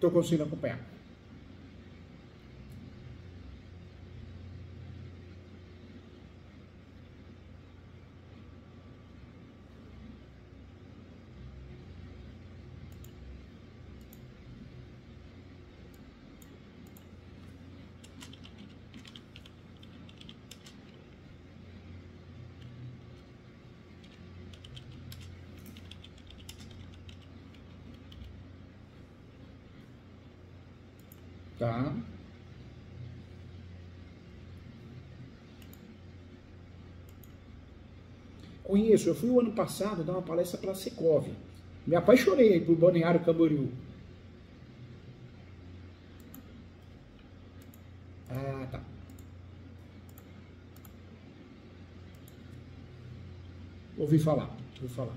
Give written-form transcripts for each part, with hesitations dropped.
Estou conseguindo acompanhar. Tá? Conheço, eu fui o ano passado dar uma palestra para a Secov. Me apaixonei aí por Balneário Camboriú. Ah, tá. Ouvi falar, ouvi falar.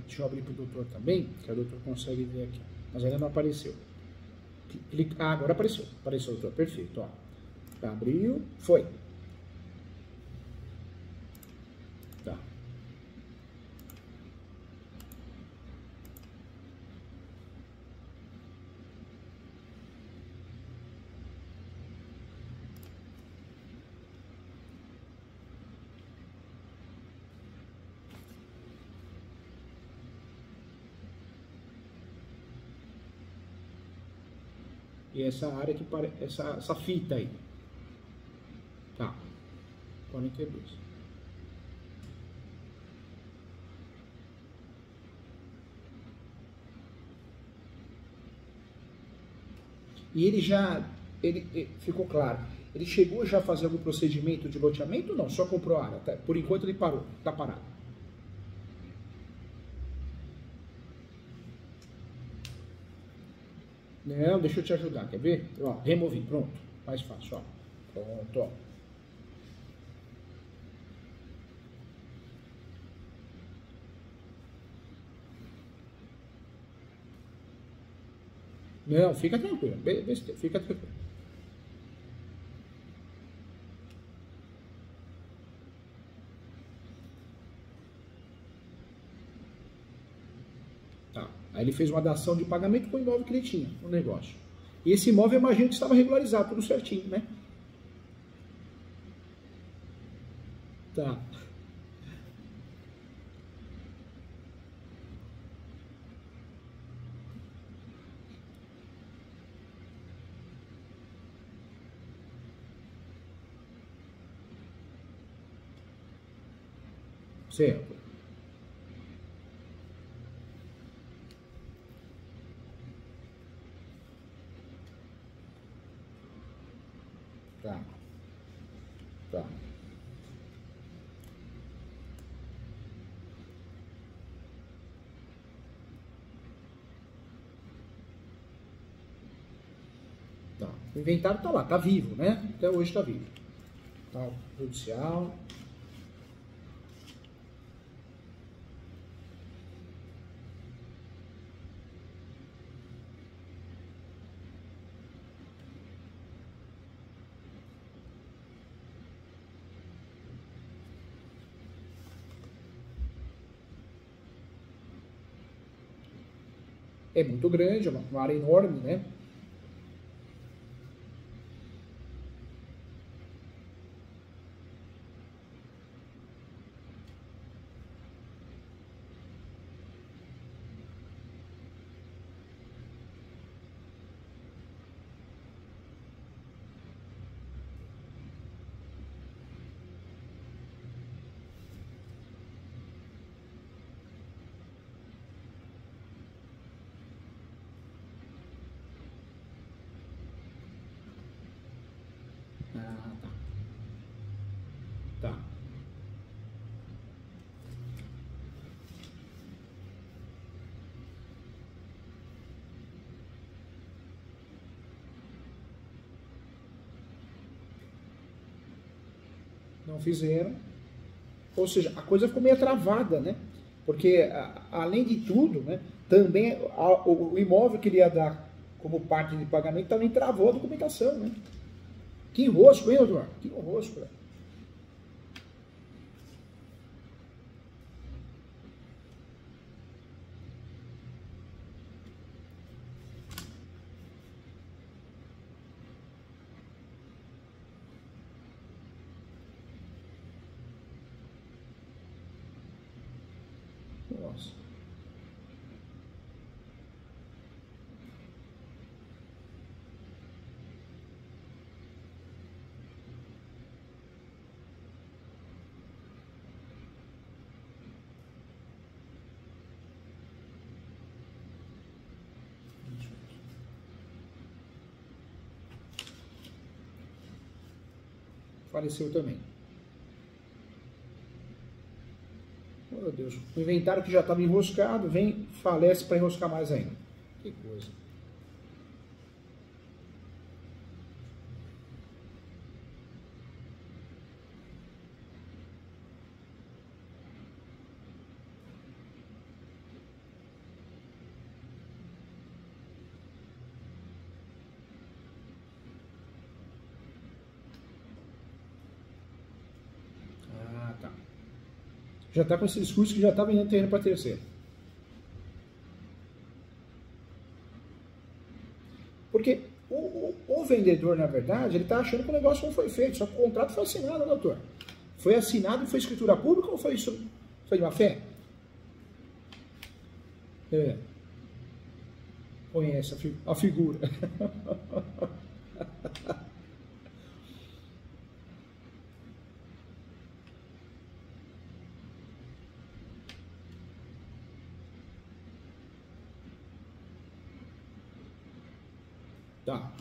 Deixa eu abrir para o doutor também, que o doutor consegue ver aqui. Mas ainda não apareceu. Ah, agora apareceu. Apareceu, doutor. Perfeito. Ó. Abriu. Foi. Tá. E essa área que parece. Essa fita aí. Tá. 42. E ele já. Ele ficou claro. Ele chegou já a fazer algum procedimento de loteamento ou não? Só comprou área. Tá? Por enquanto ele parou. Tá parado. Não, deixa eu te ajudar. Quer ver? Ó, removi. Pronto. Mais fácil. Ó. Pronto. Ó. Não, fica tranquilo. Fica tranquilo. Tá. Aí ele fez uma dação de pagamento com o imóvel que ele tinha no negócio. E esse imóvel eu imagino que estava regularizado, tudo certinho, né? Tá. Certo. Tá. Tá. Tá. O inventário tá lá, tá vivo, né? Até hoje tá vivo. Tá. Judicial. É muito grande, é uma área enorme, né? Não fizeram. Ou seja, a coisa ficou meio travada, né? Porque, além de tudo, né, também o imóvel que ele ia dar como parte de pagamento também travou a documentação, né? Que enrosco, hein, doutor? Que enrosco, né? Nossa. Faleceu também. Oh, meu Deus. O inventário que já estava enroscado, vem, falece para enroscar mais ainda. Que coisa. Ah, tá. Já está com esse discurso que já está vendendo terreno para terceiro. Porque o vendedor, na verdade, ele está achando que o negócio não foi feito, só que o contrato foi assinado, doutor. Foi assinado e foi escritura pública ou foi isso? Foi de má fé? É. Conhece a figura.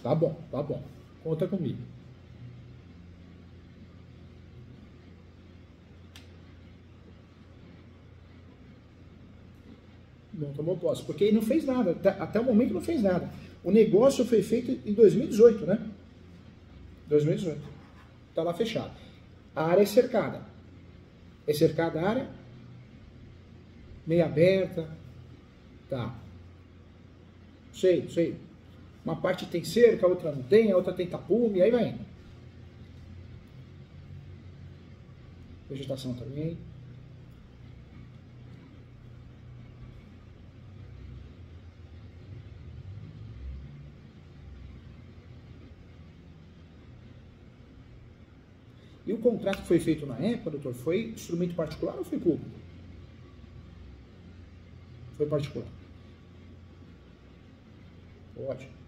Tá bom, tá bom. Conta comigo. Não tomou posse, porque ele não fez nada, até o momento não fez nada. O negócio foi feito em 2018, né? 2018. Tá lá fechado. A área é cercada. É cercada a área? Meio aberta. Tá. Sei. Uma parte tem cerca, a outra não tem, a outra tem tapume, aí vai indo. Vegetação também. E o contrato que foi feito na época, doutor, foi instrumento particular ou foi público? Foi particular. Ótimo.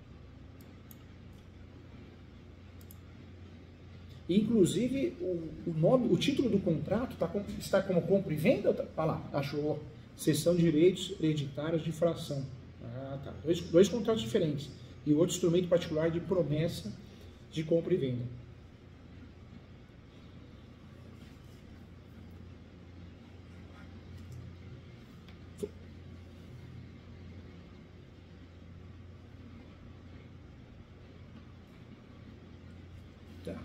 Inclusive, o título do contrato está como compra e venda? Olha lá, achou. Cessão de direitos hereditários de fração. Ah, tá. Dois contratos diferentes. E outro instrumento particular de promessa de compra e venda. Tá.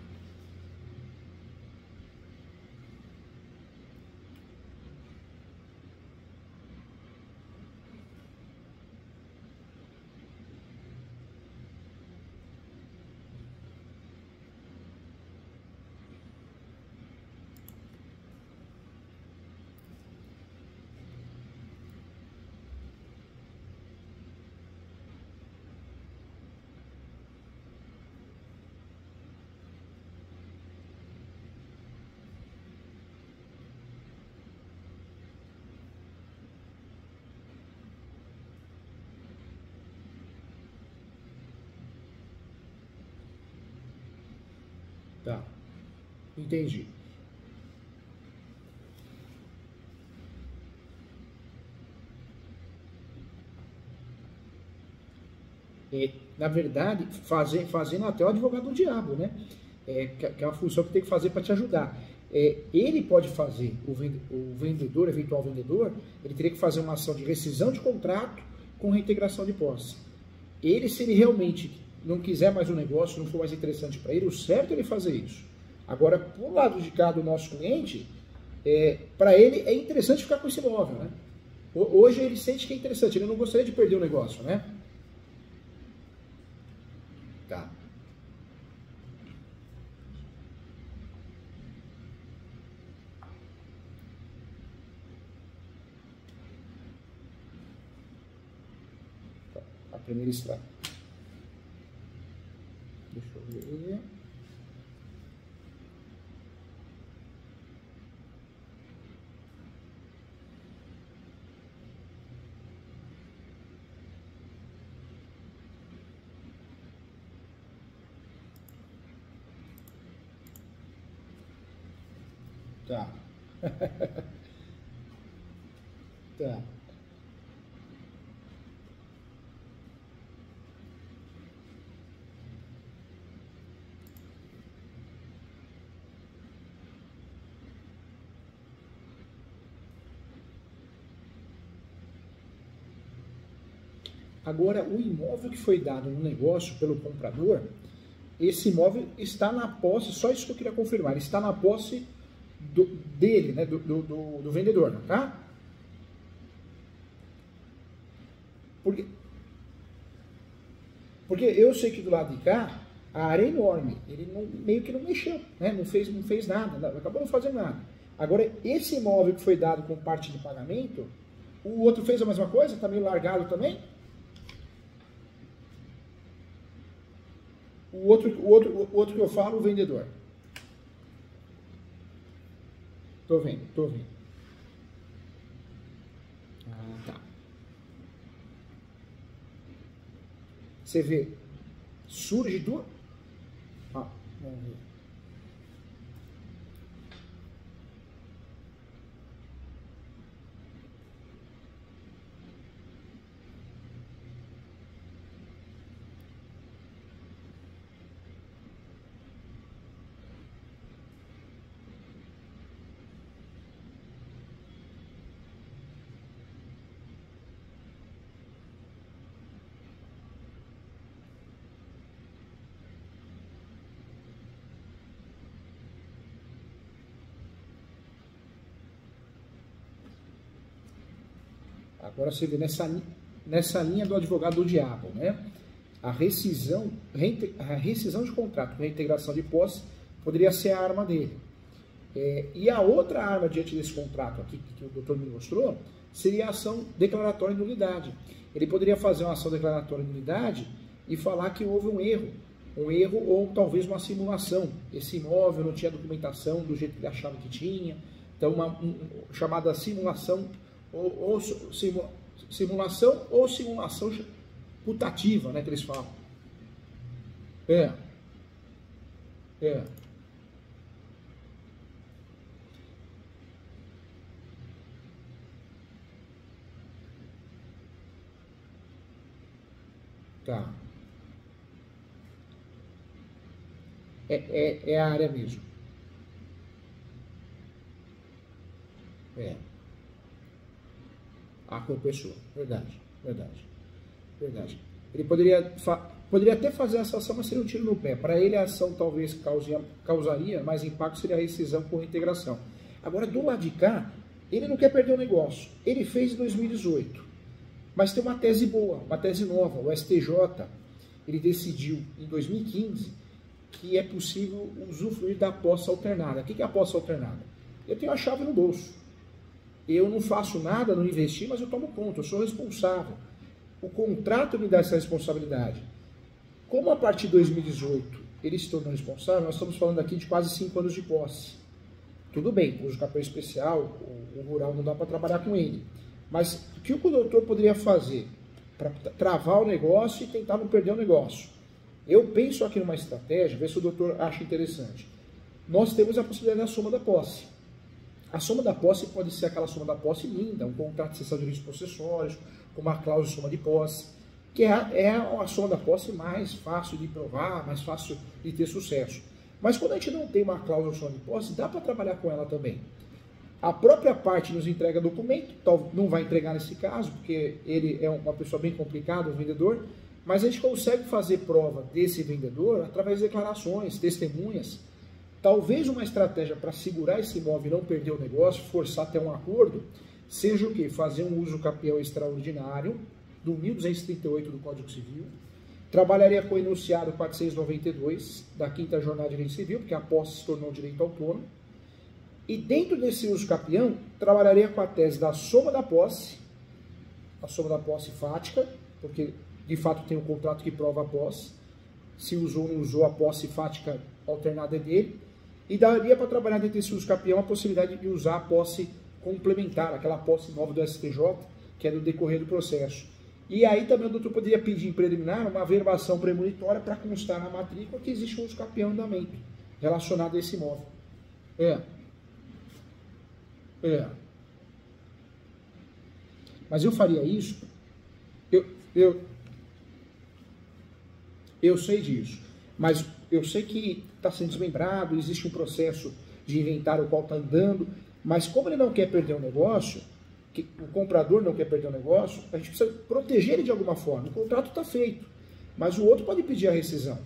Tá. Entendi. Na verdade, fazendo até o advogado do diabo, né? Que é uma função que tem que fazer para te ajudar. Ele pode fazer, o vendedor, eventual vendedor, ele teria que fazer uma ação de rescisão de contrato com reintegração de posse. Se ele realmente não quiser mais o negócio, não for mais interessante para ele, o certo é ele fazer isso. Agora, por lado de cá do nosso cliente, para ele é interessante ficar com esse imóvel, né? Hoje ele sente que é interessante, ele não gostaria de perder o negócio, né? Tá. A primeira estrada. Deixa eu ver. Tá. Tá. Agora, o imóvel que foi dado no negócio pelo comprador, esse imóvel está na posse, só isso que eu queria confirmar, ele está na posse dele, né, do vendedor, tá? Porque eu sei que do lado de cá, a área é enorme, ele meio que não mexeu, né, não fez nada, acabou não fazendo nada. Agora, esse imóvel que foi dado com parte de pagamento, o outro fez a mesma coisa, está meio largado também? O outro que eu falo, o vendedor. Tô vendo. Ah, tá. Você vê, surge do... Ah, vamos ver. Agora você vê nessa linha do advogado do diabo, né? A rescisão de contrato, reintegração de posse, poderia ser a arma dele. E a outra arma diante desse contrato aqui, que o doutor me mostrou, seria a ação declaratória de nulidade. Ele poderia fazer uma ação declaratória de nulidade e falar que houve um erro ou talvez uma simulação. Esse imóvel não tinha documentação do jeito que ele achava que tinha, então chamada simulação simulação putativa, né, que eles falam. Tá. É a área mesmo. A compensou. Verdade. Ele poderia até fazer essa ação, mas seria um tiro no pé. Para ele, a ação talvez causaria, mas impacto seria a rescisão com reintegração. Agora, do lado de cá, ele não quer perder o negócio. Ele fez em 2018. Mas tem uma tese boa, uma tese nova. O STJ, ele decidiu em 2015 que é possível usufruir da posse alternada. O que é a posse alternada? Eu tenho a chave no bolso. Eu não faço nada, não investi, mas eu tomo conta, eu sou responsável. O contrato me dá essa responsabilidade. Como a partir de 2018 ele se tornou responsável, nós estamos falando aqui de quase 5 anos de posse. Tudo bem, uso capão especial, o rural não dá para trabalhar com ele. Mas o que o doutor poderia fazer para travar o negócio e tentar não perder o negócio? Eu penso aqui numa estratégia, ver se o doutor acha interessante. Nós temos a possibilidade da soma da posse. A soma da posse pode ser aquela soma da posse linda, um contrato de cessão de direitos possessórios, com uma cláusula de soma de posse, que é a soma da posse mais fácil de provar, mais fácil de ter sucesso. Mas quando a gente não tem uma cláusula de soma de posse, dá para trabalhar com ela também. A própria parte nos entrega documento, não vai entregar nesse caso, porque ele é uma pessoa bem complicada, o vendedor, mas a gente consegue fazer prova desse vendedor através de declarações, testemunhas, Talvez uma estratégia para segurar esse imóvel e não perder o negócio, forçar até um acordo, seja o quê? Fazer um uso capião extraordinário do 1238 do Código Civil. Trabalharia com o enunciado 492 da 5ª Jornada de Direito Civil, porque a posse se tornou um direito autônomo. E dentro desse uso capião, trabalharia com a tese da soma da posse, a soma da posse fática, porque de fato tem um contrato que prova a posse. Se usou ou não usou, a posse fática alternada é dele. E daria para trabalhar dentro desse uso capião a possibilidade de usar a posse complementar, aquela posse nova do STJ, que é do decorrer do processo. E aí também o doutor poderia pedir em preliminar uma averbação premonitória para constar na matrícula que existe um uso capião em andamento relacionado a esse imóvel. Mas eu faria isso, eu sei disso, mas eu sei que está sendo desmembrado, existe um processo de inventário o qual está andando, mas como ele não quer perder o negócio, o comprador não quer perder o negócio, a gente precisa proteger ele de alguma forma. O contrato está feito, mas o outro pode pedir a rescisão.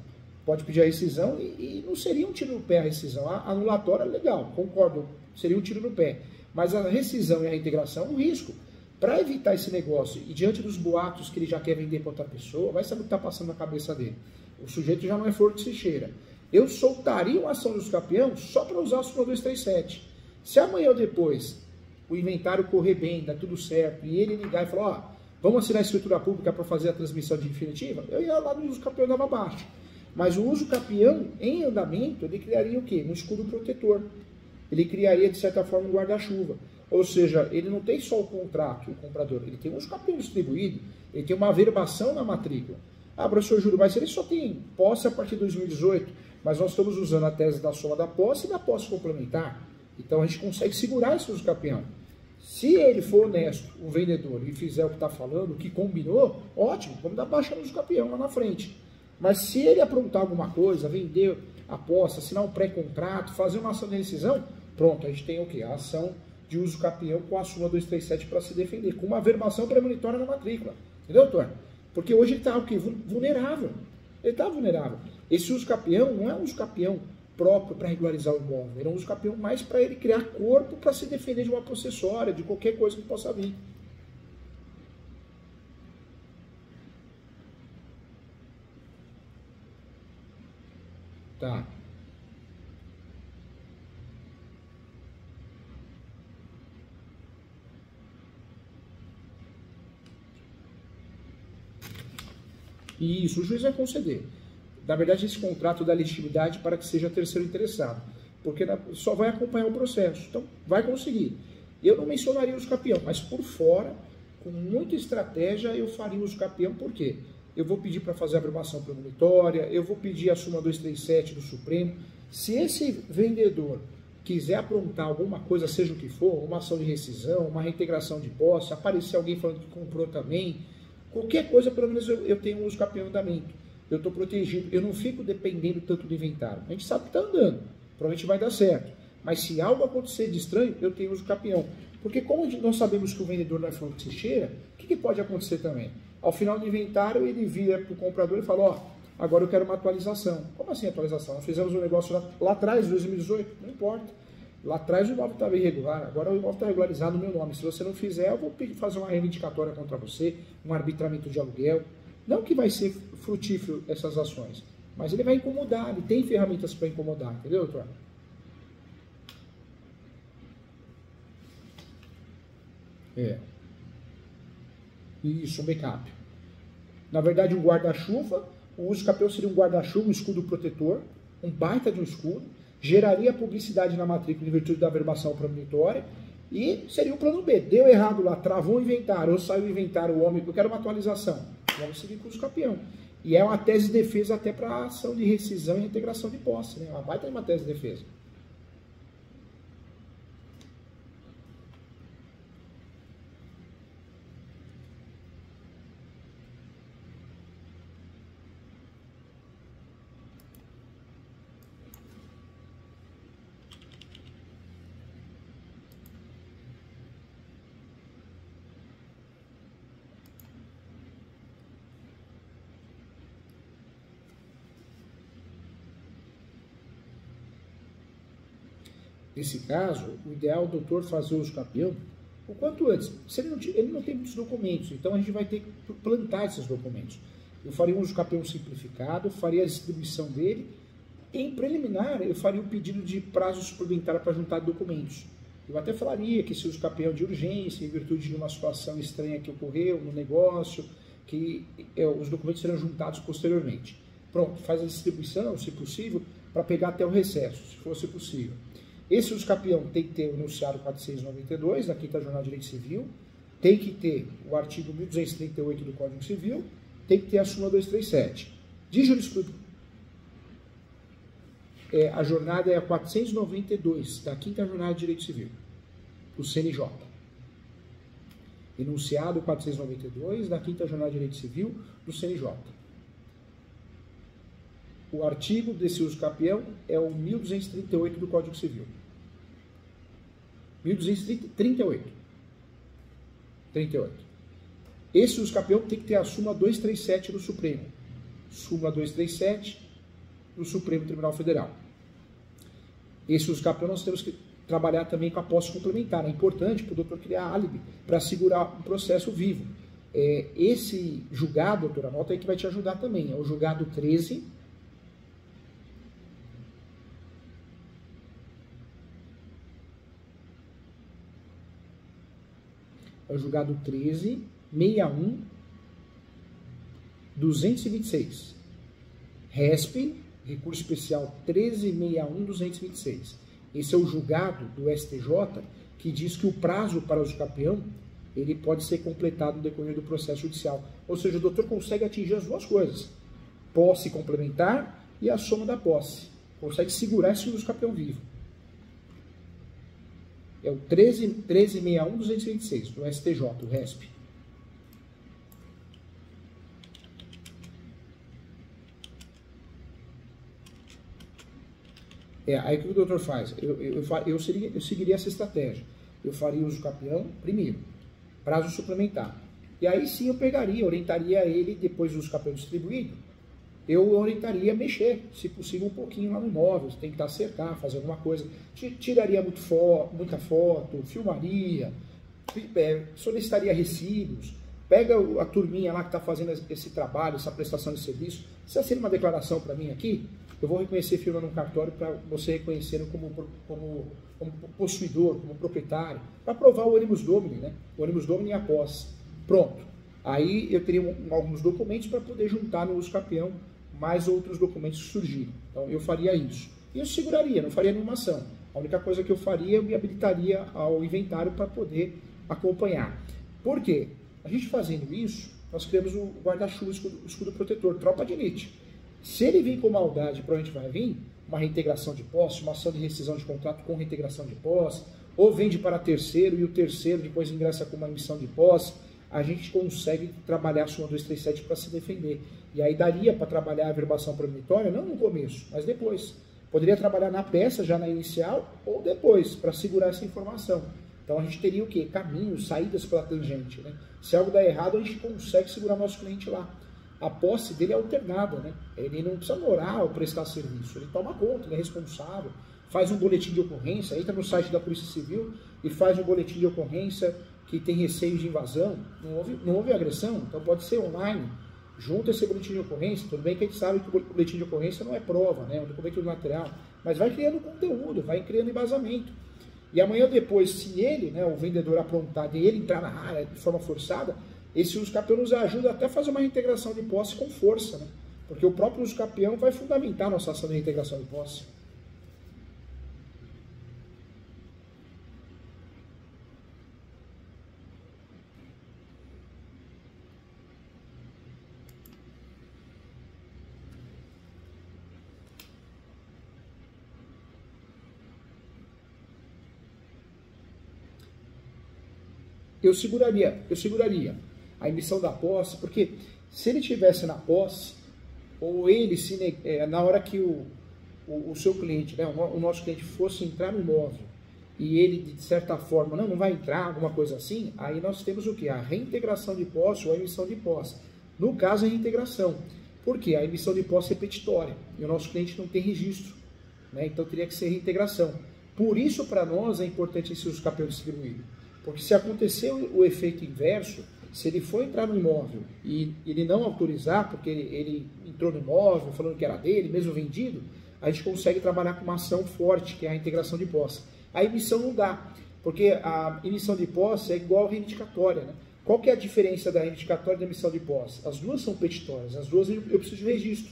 Pode pedir a rescisão e não seria um tiro no pé a rescisão. A anulatória é legal, concordo, seria um tiro no pé. Mas a rescisão e a reintegração é um risco. Para evitar esse negócio e diante dos boatos que ele já quer vender para outra pessoa, vai saber o que está passando na cabeça dele. O sujeito já não é flor que se cheira. Eu soltaria uma ação dos campeões só para usar o Supra 237. Se amanhã ou depois o inventário correr bem, dá tudo certo, e ele ligar e falar, ó, vamos assinar a escritura pública para fazer a transmissão de definitiva, eu ia lá no uso campeão e dava baixo. Mas o uso campeão em andamento, ele criaria o quê? Um escudo protetor. Ele criaria, de certa forma, um guarda-chuva. Ou seja, ele não tem só o contrato, o comprador, ele tem um uso campeão distribuído, ele tem uma averbação na matrícula. Ah, professor Júlio, mas ele só tem posse a partir de 2018, mas nós estamos usando a tese da soma da posse e da posse complementar. Então a gente consegue segurar esse uso campeão. Se ele for honesto, o vendedor, e fizer o que está falando, o que combinou, ótimo, vamos dar baixa no uso campeão lá na frente. Mas se ele aprontar alguma coisa, vender a posse, assinar um pré-contrato, fazer uma ação de rescisão, pronto, a gente tem o quê? A ação de uso capião com a súmula 237 para se defender, com uma averbação premonitória na matrícula. Entendeu, doutor? Porque hoje ele está o quê? Vulnerável. Ele está vulnerável. Esse uso capião não é um uso capião próprio para regularizar o imóvel. Ele é um uso capião mais para ele criar corpo para se defender de uma possessória, de qualquer coisa que possa vir. Tá. Isso, o juiz vai conceder. Na verdade, esse contrato dá legitimidade para que seja terceiro interessado, porque só vai acompanhar o processo. Então, vai conseguir. Eu não mencionaria o uso capião, mas por fora, com muita estratégia, eu faria o uso capião, por quê? Eu vou pedir para fazer a averbação premonitória, eu vou pedir a súmula 237 do Supremo. Se esse vendedor quiser aprontar alguma coisa, seja o que for, uma ação de rescisão, uma reintegração de posse, aparecer alguém falando que comprou também, qualquer coisa, pelo menos eu tenho um uso capião em andamento. Eu estou protegido, eu não fico dependendo tanto do inventário. A gente sabe que está andando, provavelmente vai dar certo. Mas se algo acontecer de estranho, eu tenho uso capião. Porque como nós sabemos que o vendedor não é flor que se cheira, o que pode acontecer também? Ao final do inventário, ele vira para o comprador e fala, ó, agora eu quero uma atualização. Como assim atualização? Nós fizemos um negócio lá atrás, 2018, não importa. Lá atrás o imóvel estava irregular, agora o imóvel está regularizado no meu nome. Se você não fizer, eu vou fazer uma reivindicatória contra você, um arbitramento de aluguel. Não que vai ser frutífero essas ações, mas ele vai incomodar, ele tem ferramentas para incomodar, entendeu, doutor? Isso, um backup. Na verdade, um guarda-chuva, o uso capião seria um guarda-chuva, um escudo protetor, um baita de um escudo, geraria publicidade na matrícula em virtude da averbação premonitória e seria o plano B. Deu errado lá, travou o inventário, ou saiu o inventário, o homem, eu quero uma atualização. Vamos seguir com o uso capião. E é uma tese de defesa até para a ação de rescisão e reintegração de posse, né? Uma baita de uma tese de defesa. Nesse caso, o ideal é o doutor fazer o uso capião o quanto antes. Se ele não tem muitos documentos, então a gente vai ter que plantar esses documentos. Eu faria um uso capião simplificado, faria a distribuição dele. Em preliminar, eu faria o pedido de prazo suplementar para juntar documentos. Eu até falaria que esse uso capião de urgência, em virtude de uma situação estranha que ocorreu no negócio, que os documentos serão juntados posteriormente. Pronto, faz a distribuição, se possível, para pegar até o recesso, se fosse possível. Esse uso capião tem que ter o enunciado 492 da 5ª Jornada de Direito Civil, tem que ter o artigo 1238 do Código Civil, tem que ter a súmula 237. De jurisprudência, a jornada é a 492 da 5ª Jornada de Direito Civil, do CNJ. Enunciado 492 da 5ª Jornada de Direito Civil, do CNJ. O artigo desse uso capião é o 1238 do Código Civil. 1238. 38. Esse uso capião tem que ter a súmula 237 do Supremo. Súmula 237 do Supremo Tribunal Federal. Esse uso capião nós temos que trabalhar também com a posse complementar. É importante para o doutor criar álibi para segurar um processo vivo. Esse julgado, doutor, anota aí que vai te ajudar também. É o julgado 13. É o julgado 13, 61, 226. RESP, recurso especial 1361, 226. Esse é o julgado do STJ que diz que o prazo para o uso capião ele pode ser completado no decorrer do processo judicial. Ou seja, o doutor consegue atingir as duas coisas. Posse complementar e a soma da posse. Consegue segurar esse uso capião vivo. É o 1361, 226, do STJ, o RESP. Aí o que o doutor faz? Eu seguiria essa estratégia. Eu faria uso capião primeiro, prazo suplementar. E aí sim eu orientaria ele, depois do uso capião distribuído, eu orientaria a mexer, se possível, um pouquinho lá no imóvel, tentar cercar, fazer alguma coisa. Tiraria muita foto, filmaria, solicitaria recibos, pega a turminha lá que está fazendo esse trabalho, essa prestação de serviço, se assina uma declaração para mim aqui, eu vou reconhecer firma no cartório para você reconhecer como possuidor, como proprietário, para provar o animus domini, né? O animus domini e a posse. Pronto. Aí eu teria alguns documentos para poder juntar no uso capião mais outros documentos que surgiram. Então eu faria isso. E eu seguraria, não faria nenhuma ação. A única coisa que eu faria, eu me habilitaria ao inventário para poder acompanhar. Por quê? A gente fazendo isso, nós criamos o guarda-chuva, o escudo protetor, tropa de elite. Se ele vir com maldade, provavelmente vai vir uma reintegração de posse, uma ação de rescisão de contrato com reintegração de posse, ou vende para terceiro e o terceiro depois ingressa com uma emissão de posse, a gente consegue trabalhar a súmula 237 para se defender. E aí daria para trabalhar a averbação premonitória, não no começo, mas depois. Poderia trabalhar na peça, já na inicial, ou depois, para segurar essa informação. Então a gente teria o quê? Caminhos, saídas pela tangente, né? Se algo der errado, a gente consegue segurar nosso cliente lá. A posse dele é alternada, né? Ele não precisa morar ou prestar serviço, ele toma conta, ele é responsável, faz um boletim de ocorrência, entra no site da Polícia Civil e faz um boletim de ocorrência que tem receio de invasão, não houve agressão, então pode ser online, junta esse boletim de ocorrência, tudo bem que a gente sabe que o boletim de ocorrência não é prova, né? É um documento material, mas vai criando conteúdo, vai criando embasamento. E amanhã depois, se ele, né, o vendedor aprontar de ele entrar na área de forma forçada, esse uso capião nos ajuda até a fazer uma reintegração de posse com força, né? Porque o próprio uso capião vai fundamentar a nossa ação de reintegração de posse. Eu seguraria a emissão da posse, porque se ele tivesse na posse, ou ele, na hora que o seu cliente, né, o nosso cliente fosse entrar no imóvel, e ele, de certa forma, não vai entrar, alguma coisa assim, aí nós temos o quê? A reintegração de posse ou a emissão de posse. No caso, a reintegração. Por quê? A emissão de posse é petitória, e o nosso cliente não tem registro, né, então teria que ser reintegração. Por isso, para nós, é importante esse uso capião distribuído. Porque se acontecer o efeito inverso, se ele for entrar no imóvel e ele não autorizar, porque ele entrou no imóvel falando que era dele, mesmo vendido, a gente consegue trabalhar com uma ação forte, que é a integração de posse. A emissão não dá, porque a emissão de posse é igual à reivindicatória, né? Qual que é a diferença da reivindicatória e da emissão de posse? As duas são petitórias, as duas eu preciso de registro,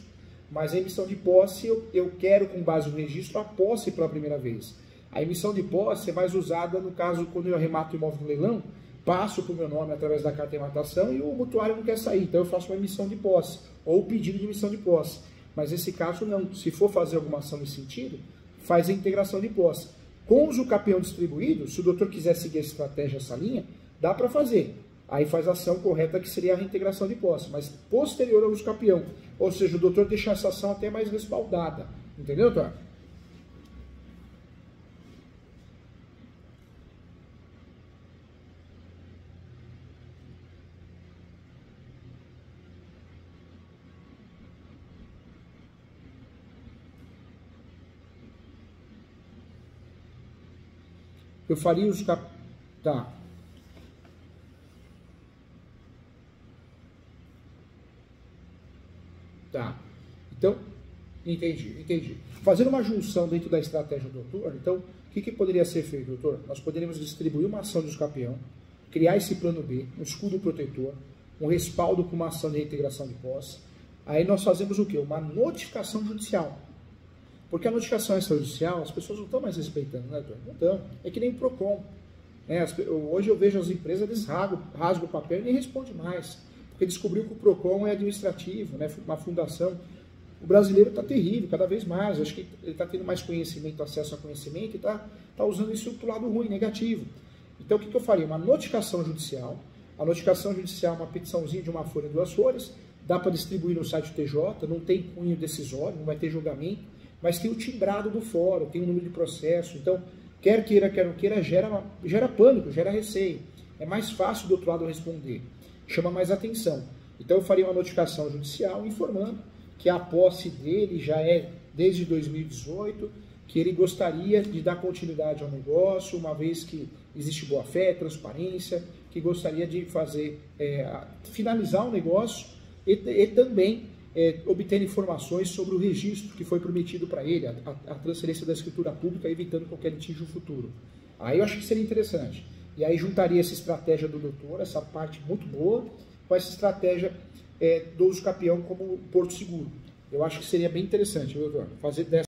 mas a emissão de posse eu quero, com base no registro, a posse pela primeira vez. A emissão de posse é mais usada no caso quando eu arremato o imóvel no leilão, passo para o meu nome através da carta de arrematação e o mutuário não quer sair, então eu faço uma emissão de posse, ou pedido de emissão de posse. Mas nesse caso não, se for fazer alguma ação nesse sentido, faz a integração de posse. Com o uso capião distribuído, se o doutor quiser seguir a estratégia, essa linha, dá para fazer. Aí faz a ação correta, que seria a reintegração de posse, mas posterior ao uso capião. Ou seja, o doutor deixa essa ação até mais respaldada. Entendeu, doutor? Eu faria os cap... Tá. Tá. Então, entendi. Fazendo uma junção dentro da estratégia do doutor, então, o que poderia ser feito, doutor? Nós poderíamos distribuir uma ação de uso capião, criar esse plano B, um escudo protetor, um respaldo com uma ação de reintegração de posse. Aí nós fazemos o quê? Uma notificação judicial. Porque a notificação extrajudicial, as pessoas não estão mais respeitando, né, doutor? Não estão. É que nem o PROCON. Hoje eu vejo as empresas, eles rasgam o papel e nem respondem mais. Porque descobriu que o PROCON é administrativo, né, uma fundação. O brasileiro está terrível, cada vez mais. Eu acho que ele está tendo mais conhecimento, acesso a conhecimento, e está usando isso para o lado ruim, negativo. Então, o que eu faria? Uma notificação judicial. A notificação judicial é uma petiçãozinha de uma folha e 2 folhas. Dá para distribuir no site do TJ, não tem cunho decisório, não vai ter julgamento, mas tem o timbrado do fórum, tem o número de processo. Então, quer queira, quer não queira, gera pânico, gera receio. É mais fácil do outro lado responder. Chama mais atenção. Então, eu faria uma notificação judicial informando que a posse dele já é desde 2018, que ele gostaria de dar continuidade ao negócio, uma vez que existe boa-fé, transparência, que gostaria de fazer, finalizar o negócio e também obter informações sobre o registro que foi prometido para ele, a transferência da escritura pública, evitando qualquer litígio futuro. Aí eu acho que seria interessante. E aí juntaria essa estratégia do doutor, essa parte muito boa, com essa estratégia do uso capião como porto seguro. Eu acho que seria bem interessante, doutor, fazer dessa